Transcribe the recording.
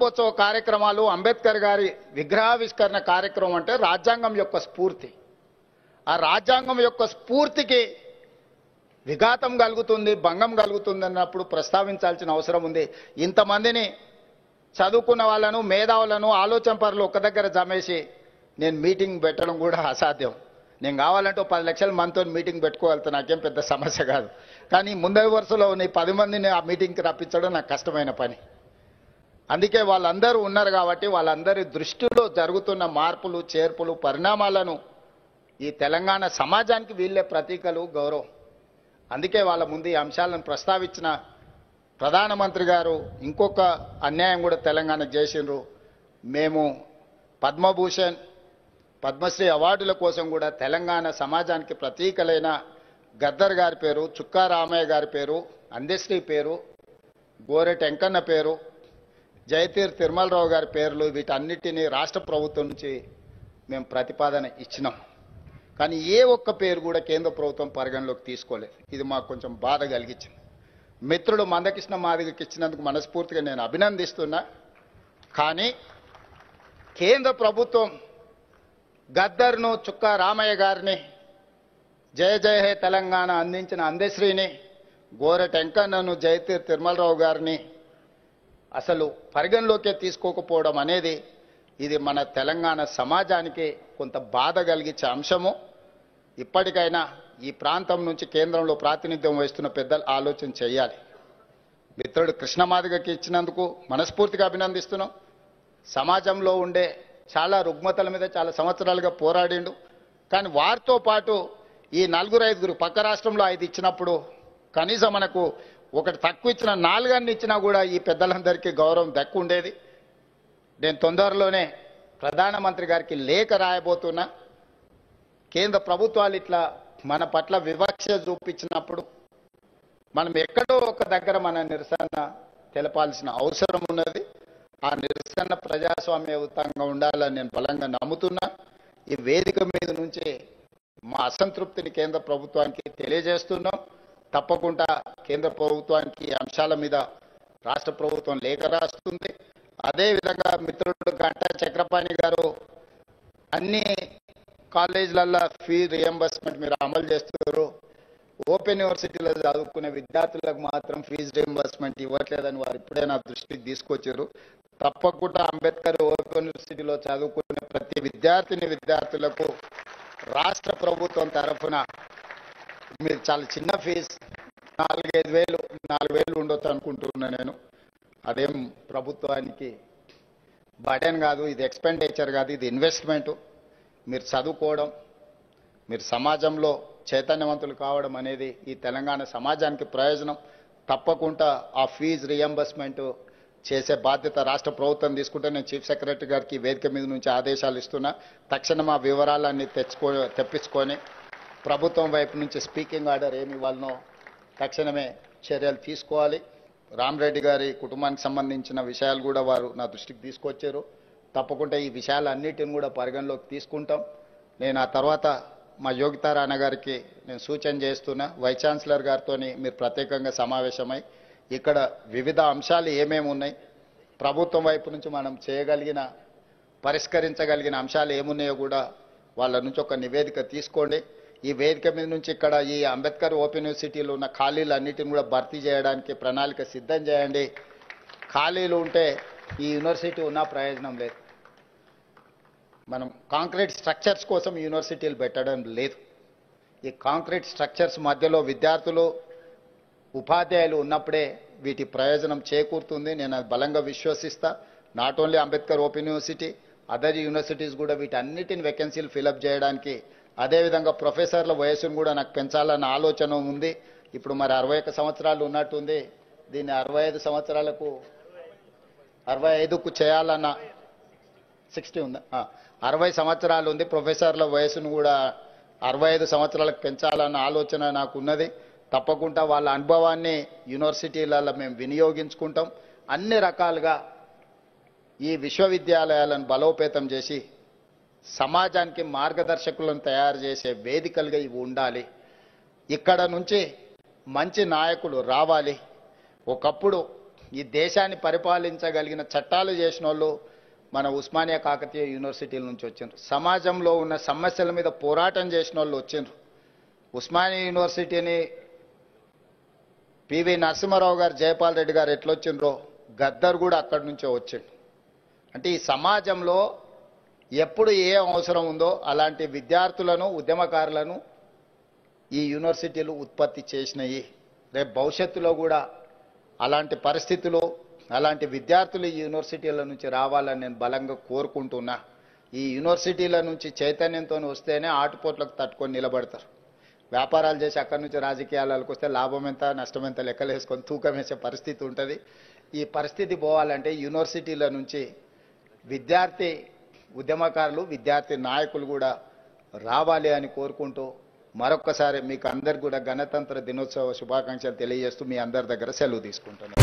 వార్షికోత్సవ కార్యక్రమాలు, అంబేద్కర్ గారి విగ్రహావిష్కరణ కార్యక్రమం అంటే రాజ్యాంగం యొక్క స్ఫూర్తి. ఆ రాజ్యాంగం యొక్క స్ఫూర్తికి విఘాతం కలుగుతుంది, భంగం కలుగుతుంది అన్నప్పుడు ప్రస్తావించాల్సిన అవసరం ఉంది. ఇంతమందిని చదువుకున్న వాళ్ళను, మేధావులను, ఆలోచన పరులు ఒక దగ్గర జమేసి నేను మీటింగ్ పెట్టడం కూడా అసాధ్యం. నేను కావాలంటే 10 లక్షల మందితో మీటింగ్ పెట్టుకోగలుగుతా, నాకేం పెద్ద సమస్య కాదు. కానీ ముందరి వరుసలో నీ 10 మందిని ఆ మీటింగ్కి రప్పించడం నాకు కష్టమైన పని. అందుకే వాళ్ళందరూ ఉన్నారు కాబట్టి వాళ్ళందరి దృష్టిలో జరుగుతున్న మార్పులు, చేర్పులు, పరిణామాలను ఈ తెలంగాణ సమాజానికి వీళ్ళే ప్రతీకలు, గౌరవం. అందుకే వాళ్ళ ముందు ఈ అంశాలను ప్రస్తావించిన ప్రధానమంత్రి గారు ఇంకొక అన్యాయం కూడా తెలంగాణకు చేసిండ్రు. మేము పద్మభూషణ్, పద్మశ్రీ అవార్డుల కోసం కూడా తెలంగాణ సమాజానికి ప్రతీకలైన గద్దర్ గారి పేరు, చుక్కా రామయ్య గారి పేరు, అందశ్రీ పేరు, గోరెటి వెంకన్న పేరు, జయతీర్ తిరుమలరావు గారి పేర్లు, వీటన్నిటినీ రాష్ట్ర ప్రభుత్వం నుంచి మేము ప్రతిపాదన ఇచ్చినాం. కానీ ఏ ఒక్క పేరు కూడా కేంద్ర ప్రభుత్వం పరిగణలోకి తీసుకోలేదు. ఇది మాకు కొంచెం బాధ కలిగించింది. మిత్రుడు మందకృష్ణ మాదిగకి ఇచ్చినందుకు మనస్ఫూర్తిగా నేను అభినందిస్తున్నా. కానీ కేంద్ర ప్రభుత్వం గద్దర్ను, చుక్కా రామయ్య గారిని, జయ జయ హే తెలంగాణ అందించిన అందశ్రీని, గోరెటి వెంకన్నను, జయతీర్ తిరుమలరావు గారిని అసలు పరిగణలోకే తీసుకోకపోవడం అనేది ఇది మన తెలంగాణ సమాజానికి కొంత బాధ కలిగించే అంశము. ఇప్పటికైనా ఈ ప్రాంతం నుంచి కేంద్రంలో ప్రాతినిధ్యం వహిస్తున్న పెద్దలు ఆలోచన చేయాలి. మిత్రుడు కృష్ణమాదిగకి ఇచ్చినందుకు మనస్ఫూర్తిగా అభినందిస్తున్నాం. సమాజంలో ఉండే చాలా రుగ్మతల మీద చాలా సంవత్సరాలుగా పోరాడిండు. కానీ వారితో పాటు ఈ 4-5 పక్క రాష్ట్రంలో 5 ఇచ్చినప్పుడు కనీసం మనకు ఒకటి తక్కువ ఇచ్చిన 4 ఇచ్చినా కూడా ఈ పెద్దలందరికీ గౌరవం దక్కు ఉండేది. నేను తొందరలోనే ప్రధానమంత్రి గారికి లేఖ రాయబోతున్నా. కేంద్ర ప్రభుత్వాలు ఇట్లా మన పట్ల వివక్ష చూపించినప్పుడు మనం ఎక్కడో ఒక దగ్గర మన నిరసన తెలపాల్సిన అవసరం ఉన్నది. ఆ నిరసన ప్రజాస్వామ్యయుతంగా ఉండాలని నేను బలంగా నమ్ముతున్నా. ఈ వేదిక మీద నుంచి మా అసంతృప్తిని కేంద్ర ప్రభుత్వానికి తెలియజేస్తున్నాం. తప్పకుండా కేంద్ర ప్రభుత్వానికి ఈ అంశాల మీద రాష్ట్ర ప్రభుత్వం లేఖ రాస్తుంది. అదేవిధంగా మిత్రుడు గంటా చక్రపాణి గారు అన్ని కాలేజీలలో ఫీ రియంబర్స్మెంట్ మీరు అమలు చేస్తున్నారు, ఓపెన్ యూనివర్సిటీలో చదువుకునే విద్యార్థులకు మాత్రం ఫీజు రియంబర్స్మెంట్ ఇవ్వట్లేదని వారు ఇప్పుడే నా దృష్టికి తీసుకొచ్చారు. తప్పకుండా అంబేద్కర్ ఓపెన్ యూనివర్సిటీలో చదువుకునే ప్రతి విద్యార్థులకు రాష్ట్ర ప్రభుత్వం తరఫున మీరు చాలా చిన్న ఫీజు 4,000 ఉండొచ్చు అనుకుంటున్నా నేను. అదేం ప్రభుత్వానికి బర్డెన్ కాదు, ఇది ఎక్స్పెండిచర్ కాదు, ఇది ఇన్వెస్ట్మెంటు. మీరు చదువుకోవడం, మీరు సమాజంలో చైతన్యవంతులు కావడం అనేది ఈ తెలంగాణ సమాజానికి ప్రయోజనం. తప్పకుండా ఆ ఫీజు రియంబర్స్మెంట్ చేసే బాధ్యత రాష్ట్ర ప్రభుత్వం తీసుకుంటే నేను చీఫ్ సెక్రటరీ గారికి వేదిక మీద నుంచి ఆదేశాలు ఇస్తున్నా. తక్షణం ఆ వివరాలన్నీ తెప్పించుకొని ప్రభుత్వం వైపు నుంచి స్పీకింగ్ ఆర్డర్ ఏమి ఇవ్వాలనో తక్షణమే చర్యలు తీసుకోవాలి. రామరెడ్డి గారి కుటుంబానికి సంబంధించిన విషయాలు కూడా వారు నా దృష్టికి తీసుకొచ్చారు. తప్పకుండా ఈ విషయాలన్నిటిని కూడా పరిగణలోకి తీసుకుంటాం. నేను ఆ తర్వాత మా యోగితారాణ గారికి నేను సూచన చేస్తున్నా, వైస్ ఛాన్సలర్ గారితో మీరు ప్రత్యేకంగా సమావేశమై ఇక్కడ వివిధ అంశాలు ఏమేమి ఉన్నాయి, ప్రభుత్వం వైపు నుంచి మనం చేయగలిగిన పరిష్కరించగలిగిన అంశాలు ఏమున్నాయో కూడా వాళ్ళ నుంచి ఒక నివేదిక తీసుకోండి. ఈ వేదిక మీద నుంచి ఇక్కడ ఈ అంబేద్కర్ ఓపెన్ యూనివర్సిటీలో ఉన్న ఖాళీలు అన్నిటిని కూడా భర్తీ చేయడానికి ప్రణాళిక సిద్ధం చేయండి. ఖాళీలు ఉంటే ఈ యూనివర్సిటీ ఉన్న ప్రయోజనం లేదు. మనం కాంక్రీట్ స్ట్రక్చర్స్ కోసం యూనివర్సిటీలు పెట్టడం లేదు. ఈ కాంక్రీట్ స్ట్రక్చర్స్ మధ్యలో విద్యార్థులు, ఉపాధ్యాయులు ఉన్నప్పుడే వీటి ప్రయోజనం చేకూరుతుంది. నేను అది బలంగా విశ్వసిస్తా. Not only Ambedkar open university, other universities కూడా వీటన్నిటిని వేకెన్సీలు ఫిలప్ చేయడానికి, అదేవిధంగా ప్రొఫెసర్ల వయసును కూడా నాకు పెంచాలన్న ఆలోచన ఉంది. ఇప్పుడు మరి 61 సంవత్సరాలు ఉన్నట్టుంది, దీన్ని 65 సంవత్సరాలకు 65కు చేయాలన్న 60 ఉందా, 60 సంవత్సరాలు ఉంది. ప్రొఫెసర్ల వయసును కూడా 65 సంవత్సరాలకు పెంచాలన్న ఆలోచన నాకు ఉన్నది. తప్పకుండా వాళ్ళ అనుభవాన్ని యూనివర్సిటీలలో మేము వినియోగించుకుంటాం. అన్ని రకాలుగా ఈ విశ్వవిద్యాలయాలను బలోపేతం చేసి సమాజానికి మార్గదర్శకులను తయారు చేసే వేదికలుగా ఇవి ఉండాలి. ఇక్కడ నుంచి మంచి నాయకులు రావాలి. ఒకప్పుడు ఈ దేశాన్ని పరిపాలించగలిగిన చట్టాలు చేసిన వాళ్ళు మన ఉస్మానియా కాకతీయ యూనివర్సిటీల నుంచి వచ్చిండ్రు. సమాజంలో ఉన్న సమస్యల మీద పోరాటం చేసిన వాళ్ళు వచ్చిండ్రు. ఉస్మానియా యూనివర్సిటీని పివి నరసింహారావు గారు, జయపాల్ రెడ్డి గారు ఎట్లొచ్చిండ్రో గద్దర్ కూడా అక్కడి నుంచే వచ్చిండు. అంటే ఈ సమాజంలో ఎప్పుడు ఏ అవసరం ఉందో అలాంటి విద్యార్థులను, ఉద్యమకారులను ఈ యూనివర్సిటీలు ఉత్పత్తి చేసినాయి. రేపు భవిష్యత్తులో కూడా అలాంటి పరిస్థితులు, అలాంటి విద్యార్థులు ఈ యూనివర్సిటీల నుంచి రావాలని నేను బలంగా కోరుకుంటున్నా. ఈ యూనివర్సిటీల నుంచి చైతన్యంతో వస్తేనే ఆటుపోట్లకు తట్టుకొని నిలబడతారు. వ్యాపారాలు చేసి అక్కడి నుంచి రాజకీయాలకు వస్తే లాభం ఎంత, నష్టం ఎంత లెక్కలు వేసుకొని తూకం వేసే పరిస్థితి ఉంటుంది. ఈ పరిస్థితి పోవాలంటే యూనివర్సిటీల నుంచి విద్యార్థి ఉద్యమకారులు, విద్యార్థి నాయకులు కూడా రావాలి అని కోరుకుంటూ మరొక్కసారి మీకు అందరికి కూడా గణతంత్ర దినోత్సవ శుభాకాంక్షలు తెలియజేస్తూ మీ అందరి దగ్గర సెలవు తీసుకుంటున్నాను.